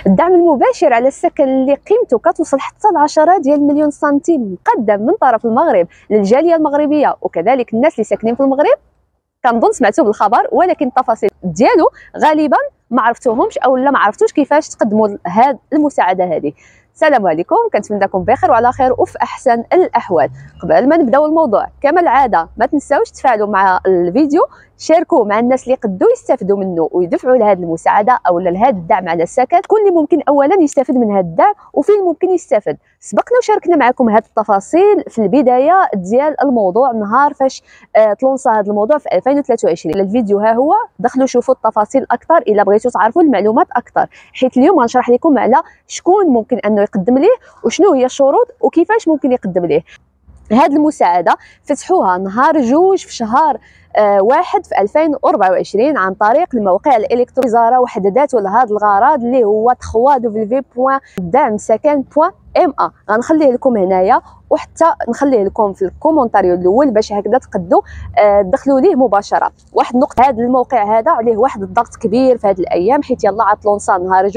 الدعم المباشر على السكن اللي قيمته كتوصل حتى ل 10 ديال المليون سنتيم مقدم من طرف المغرب للجاليه المغربيه وكذلك الناس اللي ساكنين في المغرب. كنظن سمعتوا بالخبر، ولكن التفاصيل ديالو غالبا ما عرفتوهمش او لا ما عرفتوش كيفاش تقدموا هذه المساعده هذه. السلام عليكم، كنتمنىكم بخير وعلى خير وفي احسن الاحوال. قبل ما نبداو الموضوع كما العاده ما تنساوش تفاعلوا مع الفيديو، شاركوه مع الناس اللي يقدروا يستافدوا منه ويدفعوا لهذه المساعده او لهذا الدعم على السكن. كل اللي ممكن اولا يستافد من هذا الدعم وفين ممكن يستافد. سبقنا وشاركنا معكم هذه التفاصيل في البدايه ديال الموضوع نهار فاش تلونسا هذا الموضوع في 2023. الفيديو ها هو، دخلوا شوفوا التفاصيل اكثر الا بغيتوا تعرفوا المعلومات اكثر، حيت اليوم غنشرح لكم على شكون ممكن انه يقدم ليه وشنو هي الشروط وكيفاش ممكن يقدم ليه. هذه المساعده فتحوها نهار 2 في شهر 1 في 2024 عن طريق الموقع الالكتروني. الوزاره وحددت لهذا الغرض اللي هو www.damsakn.ma. غنخليه لكم هنايا وحتى نخليه لكم في الكومونتاريو الاول باش هكذا تقدوا تدخلوا ليه مباشره. واحد النقطه، هذا الموقع هذا عليه واحد الضغط كبير في هذه الايام حيت يلا عطلونسا نهار 2،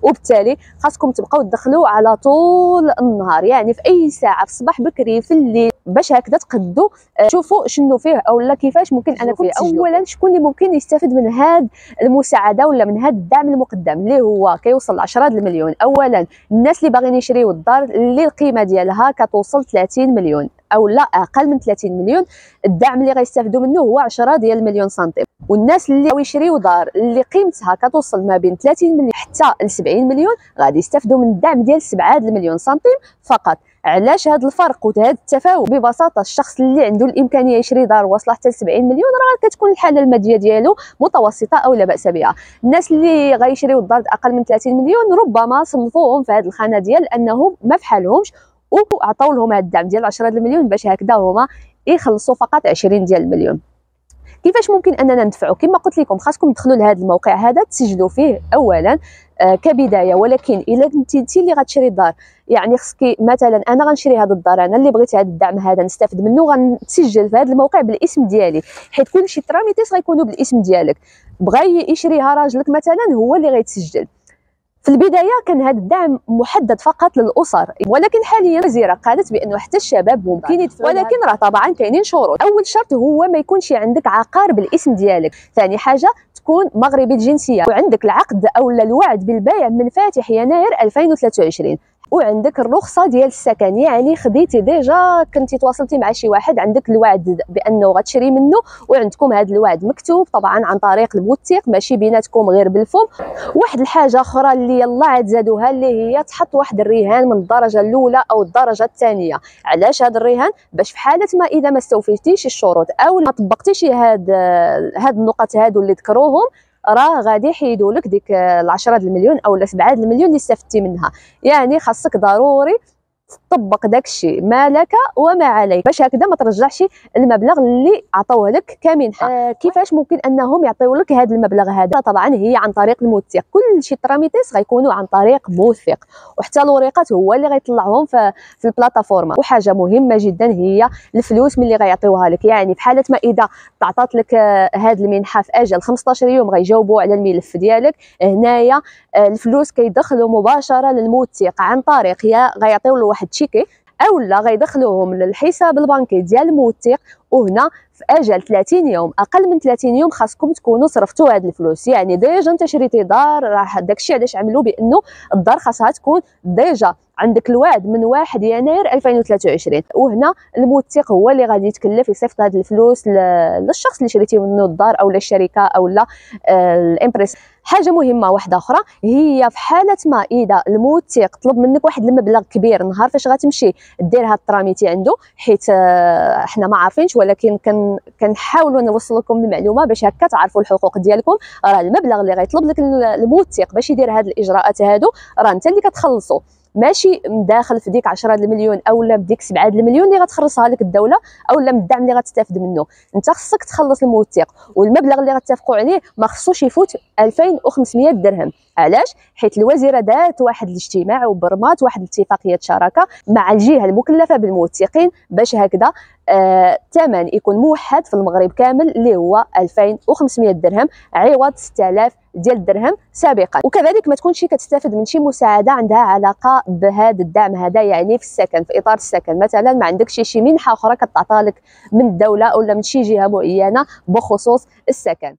وبالتالي خاصكم تبقاو تدخلوا على طول النهار، يعني في اي ساعه، في الصباح بكري، في الليل، باش هكذا تقدوا تشوفوا شنو فيه او لا كيفاش ممكن انكم تسجلوا. اولا شكون اللي ممكن يستافد من هذه المساعده ولا من هذا الدعم المقدم اللي هو كيوصل ل 10 المليون؟ اولا الناس اللي باغيين يشريوا الدار اللي القيمه ديالها كتوصل 30 مليون او لا اقل من 30 مليون، الدعم اللي غيستافدوا منه هو 10 ديال المليون سنتيم. والناس اللي بغاو يشريوا دار اللي قيمتها كتوصل ما بين 30 مليون حتى ل 70 مليون غادي يستافدوا من الدعم ديال 7 المليون سنتيم فقط. علاش هذا الفرق وهذا التفاوت؟ ببساطه الشخص اللي عنده الامكانيه يشري دار واصله حتى ل 70 مليون راه كتكون الحاله الماديه ديالو متوسطه او لا باس بها. الناس اللي غيشريوا الدار اقل من 30 مليون ربما صنفوهم في هذه الخانه ديال انهم ما فحالهمش وعطاو لهم هذا الدعم ديال 10 المليون باش هكذا هما يخلصوا فقط 20 ديال المليون. كيفاش ممكن اننا ندفعوا؟ كما قلت لكم خاصكم تدخلوا لهذا الموقع هذا تسجلوا فيه اولا كبدايه. ولكن الا انت اللي غتشري الدار، يعني خصك مثلا انا غنشري هذه الدار، انا اللي بغيت هذا الدعم هذا نستافد منه، غنسجل في هذا الموقع بالاسم ديالي، حيت كلشي التراميتيس غيكونوا بالاسم ديالك. بغى يشريها راجلك مثلا هو اللي غيتسجل. في البدايه كان هذا الدعم محدد فقط للاسر، ولكن حاليا الوزيره قالت بانه حتى الشباب ممكن يدفعوا، ولكن راه طبعا كاينين شروط. اول شرط هو ما يكونش عندك عقار بالاسم ديالك. ثاني حاجه تكون مغربي الجنسيه وعندك العقد او الوعد بالبيع من فاتح يناير 2023، وعندك الرخصه ديال السكن، يعني خديتي ديجا كنتي تواصلتي مع شي واحد عندك الوعد بانه غتشري منه وعندكم هذا الوعد مكتوب طبعا عن طريق الموثق ماشي بيناتكم غير بالفم. واحد الحاجه اخرى اللي يلا عاد زادوها اللي هي تحط واحد الرهان من الدرجه الاولى او الدرجه الثانيه. علاش هذا الرهان؟ باش في حاله ما اذا ما استوفيتيش الشروط او ما طبقتيش هاد النقط هادو اللي ذكروهم راه غادي يحيدوا لك ديك 10 المليون او 7 المليون اللي استفدتي منها. يعني خاصك ضروري تطبق داكشي ما لك وما عليك باش هكذا ما ترجعش المبلغ اللي عطوه لك كمنحه. كيفاش ممكن انهم يعطيو لك هذا المبلغ هذا؟ طبعا هي عن طريق الموثق، كلشي التراميتيس غيكونوا عن طريق موثق، وحتى الوريقات هو اللي غيطلعهم في البلاتفورما. وحاجه مهمه جدا هي الفلوس ملي غيعطيوها لك، يعني في حاله ما اذا تعطات لك هذه المنحه في اجل 15 يوم غيجاوبوا على الملف ديالك. هنايا الفلوس كيدخلوا مباشره للموثق عن طريق يا غيعطيو له واحد تشيكي او لا غيدخلوهم للحساب البنكي ديال الموثق. وهنا في اجل 30 يوم، اقل من 30 يوم خاصكم تكونوا صرفتوا هاد الفلوس. يعني ديجا انت شريتي دار، راه داكشي علاش عملوا بانه الدار خاصها تكون ديجا عندك الوعد من 1 يناير 2023. وهنا الموثق هو اللي غادي يتكلف يصيفط هاد الفلوس للشخص اللي شريتي منه الدار او للشركه او لا الامبريس. حاجه مهمه واحده اخرى هي في حاله ما اذا الموثق طلب منك واحد المبلغ كبير نهار فاش غتمشي دير هاد التراميتي عنده، حيت حنا ما عارفينش ولكن كنحاولوا نوصل لكم المعلومه باش هكا تعرفوا الحقوق ديالكم. راه المبلغ اللي غيطلب لك الموثق باش يدير هاد الاجراءات هادو راه انت اللي كتخلصو، ماشي داخل في ديك 10 المليون او لا بديك 7 المليون اللي غتخلصها لك الدوله او لا من الدعم اللي غتستافد منه. انت خصك تخلص الموثق، والمبلغ اللي غتتفقوا عليه ما خصوش يفوت 2500 درهم. علاش؟ حيت الوزيره دارت واحد الاجتماع وبرمات واحد اتفاقيه شراكه مع الجهه المكلفه بالموثقين باش هكذا الثمن يكون موحد في المغرب كامل اللي هو 2500 درهم عوض 6000 ديال الدرهم سابقا. وكذلك ما تكونش كتستافد من شي مساعده عندها علاقه بهذا الدعم هذا، يعني في السكن، في اطار السكن مثلا ما عندكش شي منحه اخرى كتعطى لك من الدوله ولا من شي جهه معينه بخصوص السكن.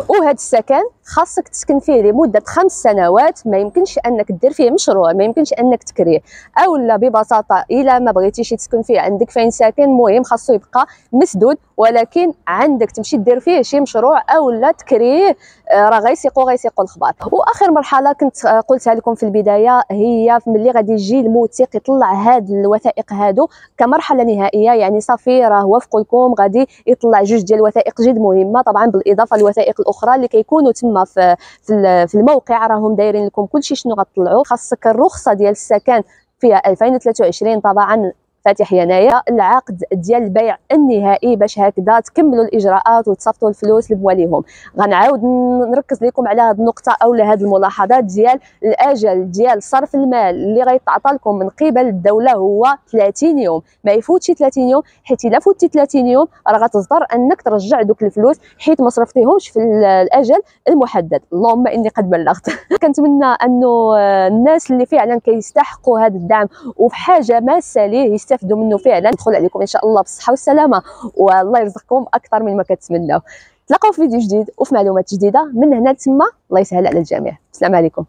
وهذا السكن خاصك تسكن فيه لمده 5 سنوات، ما يمكنش انك دير فيه مشروع، ما يمكنش انك تكريه، اولا ببساطه الا ما بغيتيش تسكن فيه عندك فين ساكن مهم خاصو يبقى مسدود، ولكن عندك تمشي دير فيه شي مشروع اولا تكريه، راه غيسيقوا الخبار. واخر مرحله كنت قلتها لكم في البدايه هي ملي غادي يجي الموثق يطلع هاد الوثائق هادو كمرحله نهائيه، يعني صافي راه وافقوا لكم غادي يطلع جوج ديال الوثائق جد مهمه، طبعا بالاضافه للوثائق الاخرى اللي كيكونوا تما في الموقع راهم دايرين لكم كلشي شنو غتطلعوا. خاصك الرخصه ديال السكن فيها 2023 طبعا فاتح يناير، العقد ديال البيع النهائي باش هكذا تكملوا الاجراءات وتصيفطوا الفلوس لمواليهم. غنعاود نركز لكم على هذه النقطه او هذه الملاحظات ديال الاجل ديال صرف المال اللي غيتعطى لكم من قبل الدوله هو 30 يوم، ما يفوتش 30 يوم، حيت الا فوتي 30 يوم راه غتضطر انك ترجع دوك الفلوس حيت ما صرفتيهمش في الاجل المحدد. اللهم اني قد بلغت. كنتمنى انه الناس اللي فعلا كيستحقوا هذا الدعم وفي حاجه ماسه ليه يستافدوا منه فعلا، ندخل عليكم ان شاء الله بالصحه والسلامه والله يرزقكم اكثر من ما كتمنوا. تلاقاو في فيديو جديد وفي معلومات جديده من هنا لتما، الله يسهل على الجميع. السلام عليكم.